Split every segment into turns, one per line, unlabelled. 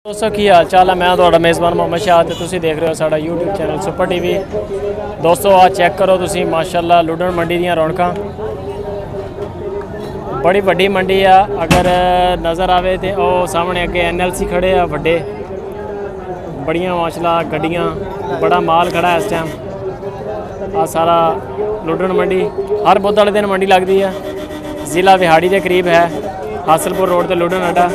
दोस्तों की हाल चाल है। मैं थोड़ा मेज़बान मोहम्मद शाह ते तुसीं देख रहे हो साडा यूट्यूब चैनल सुपर टीवी। दोस्तों आज चेक करो तुसीं माशाल्लाह लुडन मंडी दियां रौनकां बड़ी वड्डी मंडी आ। अगर नज़र आवे तो वो सामने अगे NLC खड़े आ वड्डे बड़ियां माशाल्लाह गड्डियां बड़ा माल खड़ा है इस टाइम। आ सारा लुडन मंडी हर बुध वाले दिन मंडी लगती है। ज़िला बिहाड़ी के करीब है। हासलपुर रोड ते लुडन अड्डा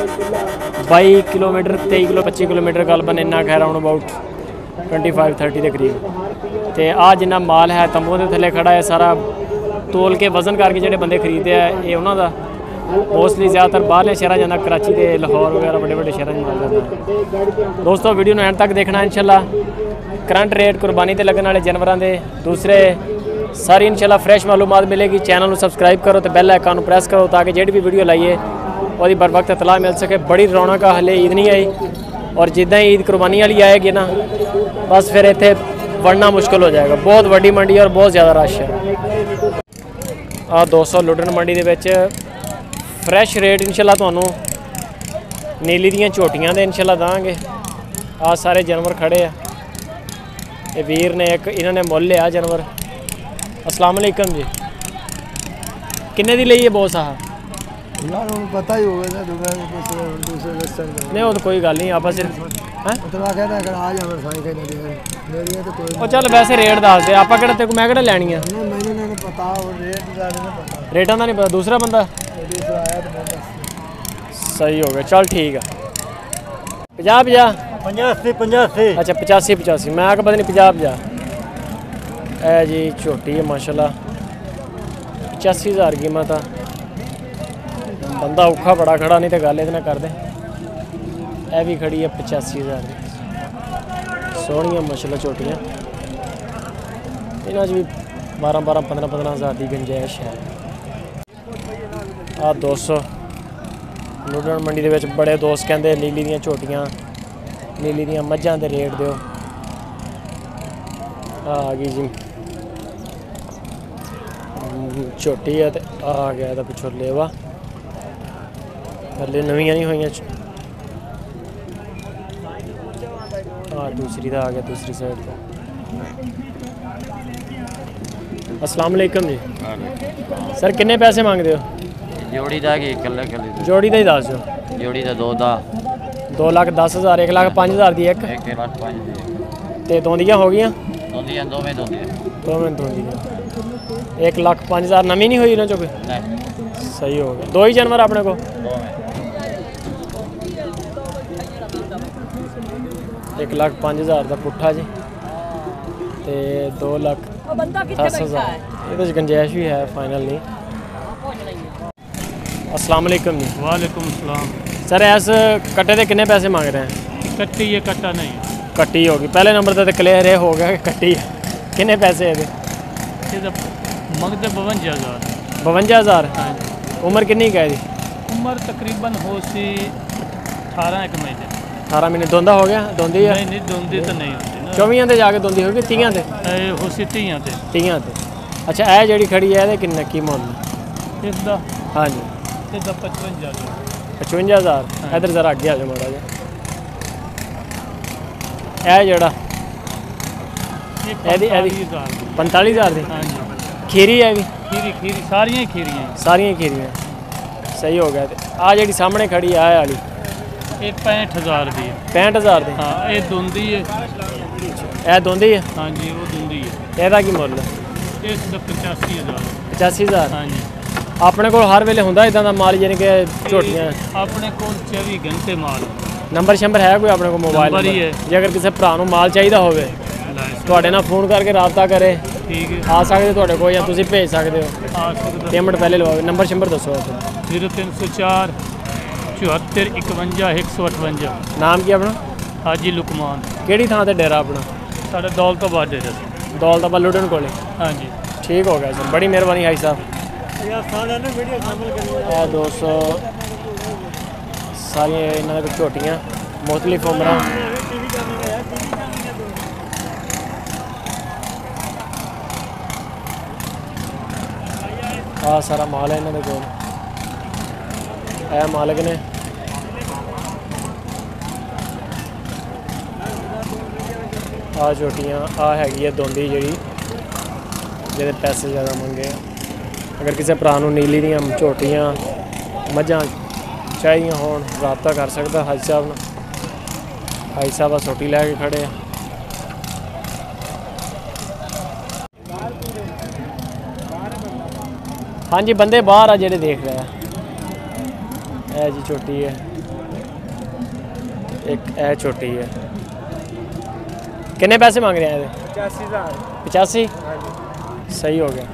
22 किलोमीटर 23 किलो 25 किलोमीटर गलबन इन्ना खैर राउंड अबाउट 25-30 के करीब। तो आ जिन्ना माल है तंबू के थले खड़ा है सारा तोल के वजन करके जोड़े बंदे खरीदते हैं ये उन्होंने मोस्टली ज़्यादातर बाहरले शहर जाना कराची के लाहौर वगैरह बड़े बड़े शहरों में माल जाता है। दोस्तों वीडियो एंड तक देखना इंशाल्लाह। करंट रेट कुर्बानी ते लगने वाले जानवरों के दूसरे सारी इंशाल्लाह फ्रैश मालूमात मिलेगी। चैनल को सबसक्राइब करो तो बेल आइकन को प्रेस करो ताकि जो भी वीडियो लाइए और बर वक्त इतला मिल सके। बड़ी रौनक हले ईद नहीं आई और जिदा ही ईद कुर्बानी वाली आएगी ना बस फिर इतने वड़ना मुश्किल हो जाएगा। बहुत वड्डी मंडी और बहुत ज़्यादा रश है। आ 200 लुडन मंडी के विच फ्रैश रेट इंशाल्लाह तुहानू नीली दियां झोटियां दे इंशाल्लाह दांगे। आ सारे जानवर खड़े आ ये वीर ने एक इन्होंने मुल लिया जानवर। अस्सलाम वालेकुम जी किन्ने दी लई है बॉस? आ
यार पता ही होगा ना दूसरे
नहीं वो तो कोई गल नहीं आप सिर्फ ओ चल वैसे रेट दस दे आप मैं किहड़ा लैनी है रेटा का नहीं पता दूसरा बंदा सही हो गया चल ठीक है 50-50 अच्छा 85-85 मैं आगे पता नहीं 50-50 है जी छोटी है माशाल्लाह 85,000 कीमत है। बंदा औखा बड़ा खड़ा नहीं तो गल ये कर दे। यह भी खड़ी है 85,000 की सोहनिया माशाल्लाह छोटियाँ इन्हों भी 12-15 की गुंजाइश है। आ 200 लुडन मंडी के बड़े दोस्त कहते नीली दियां झोटियां नीली दियां मझां दे रेट दो। आ गई जी छोटी है तो आ गया तो पिछों लेवा हले नवियां नहीं हुई। दूसरी का आ गया दूसरी साइड को। अस्सलाम वालेकुम जी सर किन्ने पैसे मांगते हो?
जोड़ी का
जोड़ी का ही दस दो।
जोड़ी का
2,10,000 1,05,000 की एक
1,05,000
ते दोंदियां हो गई
दोवें
दोंदियां 1,05,000 नवी नहीं हुई इन्हों चो कोई सही हो गया। दो ही जानवर अपने को 1,05,000 का पुट्ठा जी ते 2,10,000 ये गुंजाइश भी है फाइनल नहीं। अस्सलाम वालेकुम जी।
वालेकुम सलाम
सर इस कट्टे के कितने पैसे मांग रहे हैं?
कट्टी ये कट्टा नहीं
कट्टी होगी पहले नंबर तो क्लियर है हो गया कि कट्टी है। कितने पैसे है
मंगते 52,000
52,000 उम्र कितनी का है?
उम्र तकरीबन हो सी 18 एक महीने
18 महीने दोंदा हो गया दोंदी है
नहीं दोंदी तो नहीं होती ना
24 ते जाके दोंदी होगी 30 ते
हो सी 30
ते। अच्छा यह जी खड़ी है किन्ना की मुल?
इसका
हाँ जी 55,000 इधर जरा अगे आ जाओ माड़ा जा। यह जड़ा 45,000 की
हाँ जी
खीरी है भी
खीरी सारियां
खीरियां सही हो गया। आ जी सामने खड़ी है वाली
ये 65,000 की
65,000 की
हाँ ये दोंदी है
यह दोंदी है
हाँ जी वो दोंदी है।
ਇਹਦਾ ਕੀ ਮੁੱਲ?
इसका 85,000
85,000
हाँ जी।
ਆਪਣੇ ਕੋਲ ਹਰ ਵੇਲੇ ਹੁੰਦਾ ਇਦਾਂ ਦਾ ਮਾਲ ਯਾਨੀ ਕਿ ਝੋਟੀਆਂ
अपने को 24 घंटे माल
ਨੰਬਰ ਸ਼ੰਬਰ ਹੈ ਕੋਈ ਆਪਣੇ ਕੋਲ ਮੋਬਾਈਲ
ਨੰਬਰ ਹੀ ਹੈ।
ਜੇ ਅਗਰ ਕਿਸੇ ਭਰਾ ਨੂੰ ਮਾਲ ਚਾਹੀਦਾ ਹੋਵੇ ਤੁਹਾਡੇ ਨਾਲ ਫੋਨ ਕਰਕੇ ਰਾਬਤਾ ਕਰੇ
ठीक है
ਆ ਸਕਦੇ ਤੁਹਾਡੇ ਕੋਲ ਜਾਂ ਤੁਸੀਂ ਭੇਜ ਸਕਦੇ ਹੋ
आ सकता
ਪੇਮੈਂਟ ਪਹਿਲੇ ਲਵਾਓ। ਨੰਬਰ ਸ਼ੰਬਰ ਦੱਸੋ
0304 74 51 158
ਨਾਮ ਕੀ ਆਪਣਾ?
हाजी लुकमान
ਕਿਹੜੀ ਥਾਂ ਤੇ ਡੇਰਾ ਆਪਣਾ?
साढ़े दौलताबाद डेरा
ਦੌਲਤਾਬਾਦ ਲੁਡਨ ਕੋਲੇ।
हाँ जी
ठीक हो गया सर बड़ी मेहरबानी भाई साहब। 200 सारिया इन्होंने झोटियाँ मुख्तलिफ उम्र आ सारा माल है इन्होंने कोल है मालिक ने ਆ ਝੋਟੀਆਂ ਆ ਹੈਗੀ ਹੈ ਦੋਂਦੀ ਜਿਹੜੀ ਜਿਹਦੇ ਪੈਸੇ ਜ਼ਿਆਦਾ ਮੰਗੇ ਆ। ਅਗਰ ਕਿਸੇ ਭਰਾ ਨੂੰ ਨੀਲੀ ਦੀਆਂ ਝੋਟੀਆਂ ਮੱਝਾਂ ਚਾਹੀਦੀਆਂ ਹੋਣ ਰਾਬਤਾ ਕਰ ਸਕਦਾ ਹਾਜੀ ਸਾਹਿਬ ਨਾਲ। ਹਾਜੀ ਸਾਹਿਬ ਆ ਝੋਟੀ ਲੈ ਕੇ ਖੜੇ ਆ। ਹਾਂਜੀ ਬੰਦੇ ਬਾਹਰ ਆ ਜਿਹੜੇ ਦੇਖ ਰਹੇ ਆ। ਇਹ ਜੀ ਝੋਟੀ ਹੈ, ਇੱਕ ਇਹ ਝੋਟੀ है। किन्ने पैसे मांग रहे हैं?
85,000
85 सही हो गया।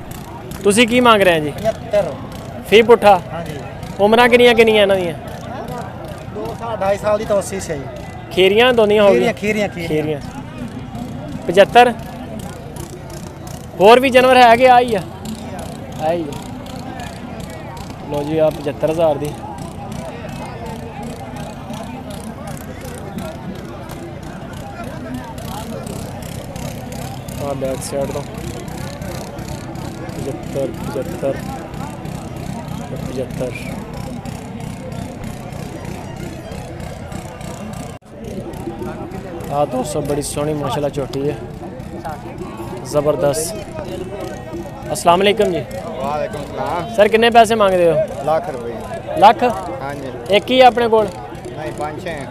तुसी की मांग रहे हैं जी?
75
फी पुट्ठा।
हाँ जी
उम्र किनिया किनिया इन्हां दियां?
2 साल 2.5 साल की तो 80 सही
खीरियां दोनियां हो गई?
खीरियां
खीरियां 75। होर भी जानवर है कि आई है? आई है। लो जी आप 75,000 दी। बैक साइड तो 75 75 75। हाँ दोस्तों बड़ी सोहनी माशाल्लाह झोटी है, ज़बरदस्त। अस्सलाम वालेकुम जी।
वालेकुम सलाम।
सर किन्ने पैसे मांगते हो?
लाख रुपए।
लख?
हाँ जी।
एक ही है अपने कोल?
नहीं 5-6 हैं।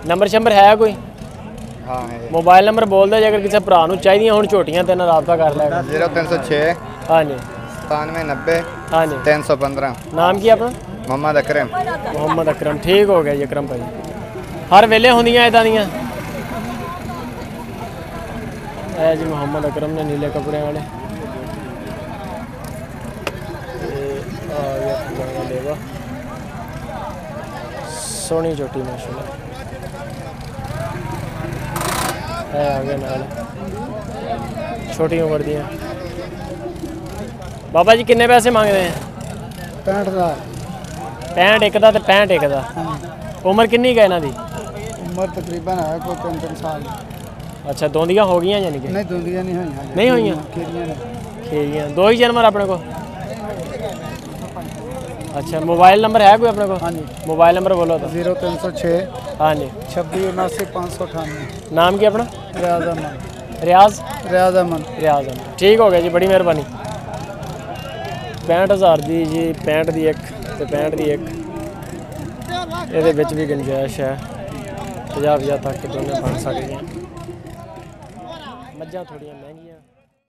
नंबर शंबर है कोई?
हाँ है।
मोबाइल नंबर बोल दे अगर किसी भरा नूं चाहिए हुण झोटियां ते नाल राबता कर लेगा।
0306
हाँ जी
9790
हाँ जी।
315।
नाम की अपना?
मोहम्मद अकरम।
मोहम्मद अकरम। ठीक हो गया जी अकरम भाई। हर वेले होंदियां इदां दियां? ए जी मोहम्मद अकरम ने नीले कपड़े वाले आ गया लेवा। सोहनी झोटी माशाल्लाह है। आ गया नाल छोटी उम्र दियां। बाबा जी किन्ने पैसे मांगते हैं?
65,000।
65 एक दा ते 65 एक दा। उम्र किन्नी है इन्हां दी?
उम्र तकरीबन है कोई 3 साल।
अच्छा दोंदियां हो गई यानी कि
नहीं दूधियां नहीं हुई।
नहीं हुई?
खीरियां ने।
खीरियां दो ही जानवर अपने को? अच्छा मोबाइल नंबर है कोई अपने को?
हाँ जी।
मोबाइल नंबर बोलो तो।
0306
हाँ जी
26 598।
नाम की अपना?
रियाज अमन।
रियाज?
रियाज अमन।
रियाज अमन। ठीक हो गया जी बड़ी मेहरबानी। 65,000 दी जी 65 दी एक ते 65 दी एक। ਇਹਦੇ ਵਿੱਚ ਵੀ ਗੁੰਜਾਇਸ਼ ਹੈ 50,000 ਤੱਕ ਦੋਨੇ ਬਣ ਸਕਦੀਆਂ। ਮੱਝਾਂ ਥੋੜੀਆਂ ਮਹਿੰਗੀਆਂ।